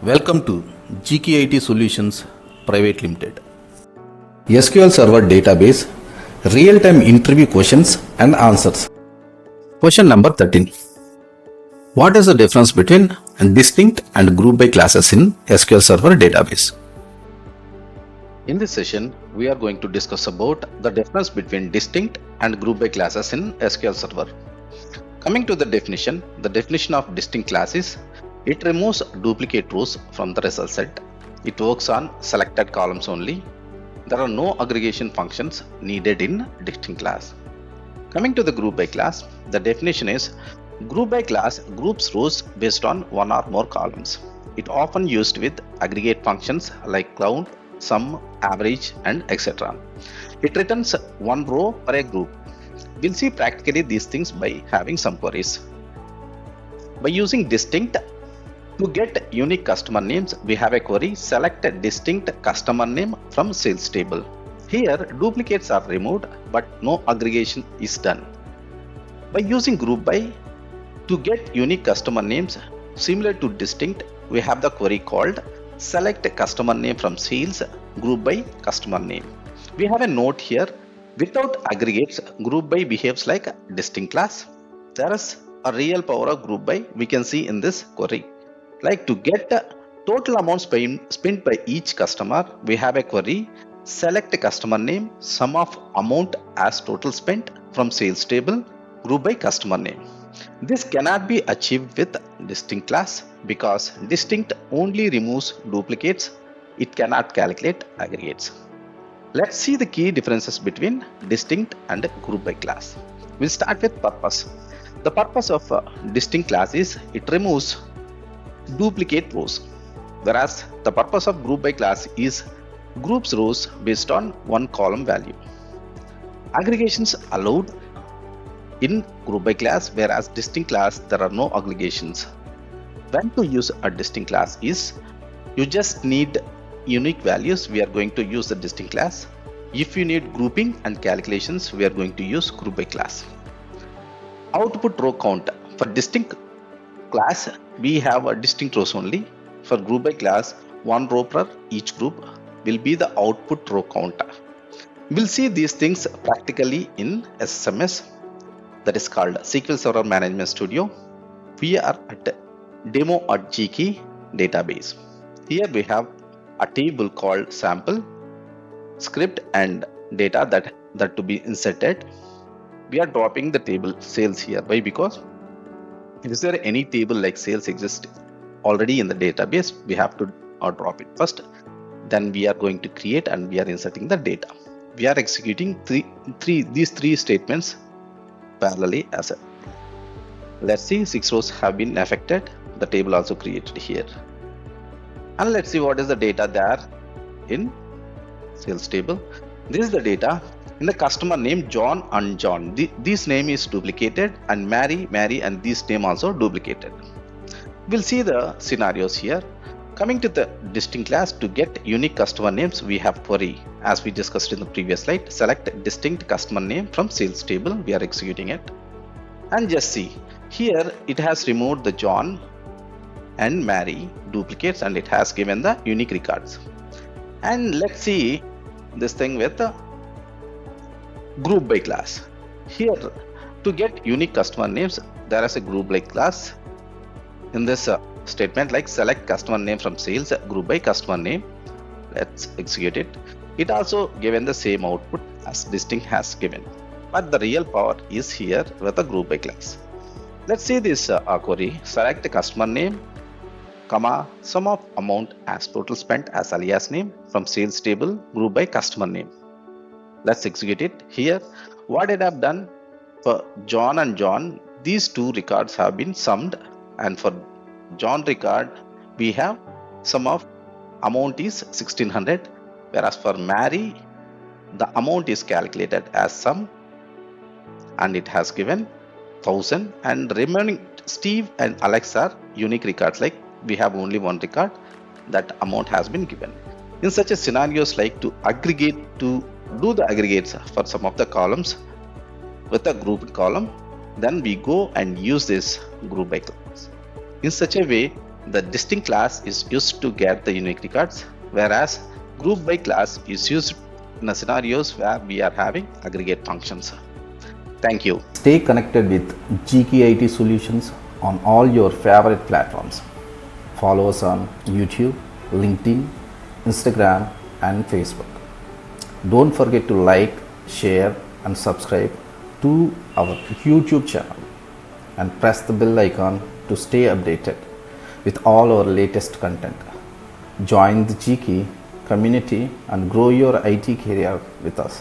Welcome to GKey Solutions Private Limited. SQL Server Database Real-Time Interview Questions and Answers. Question number 13. What is the difference between distinct and group by classes in SQL Server Database? In this session, we are going to discuss about the difference between distinct and group by classes in SQL Server. Coming to the definition of distinct class is it removes duplicate rows from the result set. It works on selected columns only. There are no aggregation functions needed in distinct class. Coming to the group by class, the definition is group by class groups rows based on one or more columns. It often used with aggregate functions like count, sum, average, and etc. It returns one row per a group. We'll see practically these things by having some queries. By using distinct, to get unique customer names, we have a query select a distinct customer name from sales table. Here, duplicates are removed, but no aggregation is done. By using group by, to get unique customer names similar to distinct, we have the query called select a customer name from sales group by customer name. We have a note here. Without aggregates, group by behaves like a distinct class. There is a real power of group by we can see in this query. Like to get the total amount spent by each customer, we have a query select a customer name sum of amount as total spent from sales table group by customer name. This cannot be achieved with distinct class because distinct only removes duplicates. It cannot calculate aggregates. Let's see the key differences between distinct and group by class. We'll start with purpose. The purpose of distinct class is it removes duplicate rows, whereas the purpose of group by class is groups rows based on one column value. Aggregations allowed in group by class, whereas distinct class there are no aggregations. When to use a distinct class is you just need unique values, we are going to use the distinct class. If you need grouping and calculations, we are going to use group by class. Output row count. For distinct class, we have a distinct rows only. For group by class, one row per each group will be the output row count. We'll see these things practically in SSMS, that is called SQL Server Management Studio. We are at demo at GKey database. Here we have a table called sample, script and data that to be inserted. We are dropping the table sales here. Why? Because is there any table like sales exists already in the database? We have to drop it first. Then we are going to create and we are inserting the data. We are executing these three statements parallelly as a. Let's see, 6 rows have been affected. The table also created here. And let's see what is the data there in sales table. This is the data. In the customer name John and John, this name is duplicated, and Mary and this name also duplicated. We'll see the scenarios here. Coming to the distinct class, to get unique customer names, we have query as we discussed in the previous slide. Select distinct customer name from sales table. We are executing it. And just see, here it has removed the John and Mary duplicates and it has given the unique records. And let's see this thing with the group by class. Here to get unique customer names, there is a group by class in this statement like select customer name from sales group by customer name. Let's execute it. It also given the same output as distinct has given, but the real power is here with a group by class. Let's see this query select the customer name comma sum of amount as total spent as alias name from sales table group by customer name. Let's execute it. Here what I have done for John and John, these two records have been summed, and for John record we have sum of amount is 1600, whereas for Mary the amount is calculated as sum and it has given 1000, and remaining Steve and Alex are unique records, like we have only one record, that amount has been given. In such a scenarios like to aggregate, to do the aggregates for some of the columns with a grouped column, then we go and use this group by class. In such a way, The distinct class is used to get the unique records, whereas group by class is used in the scenarios where we are having aggregate functions. Thank you. Stay connected with GKey IT solutions on all your favorite platforms. Follow us on YouTube, LinkedIn, Instagram, and Facebook. Don't forget to like, share, and subscribe to our YouTube channel and press the bell icon to stay updated with all our latest content. Join the GKey community and grow your IT career with us.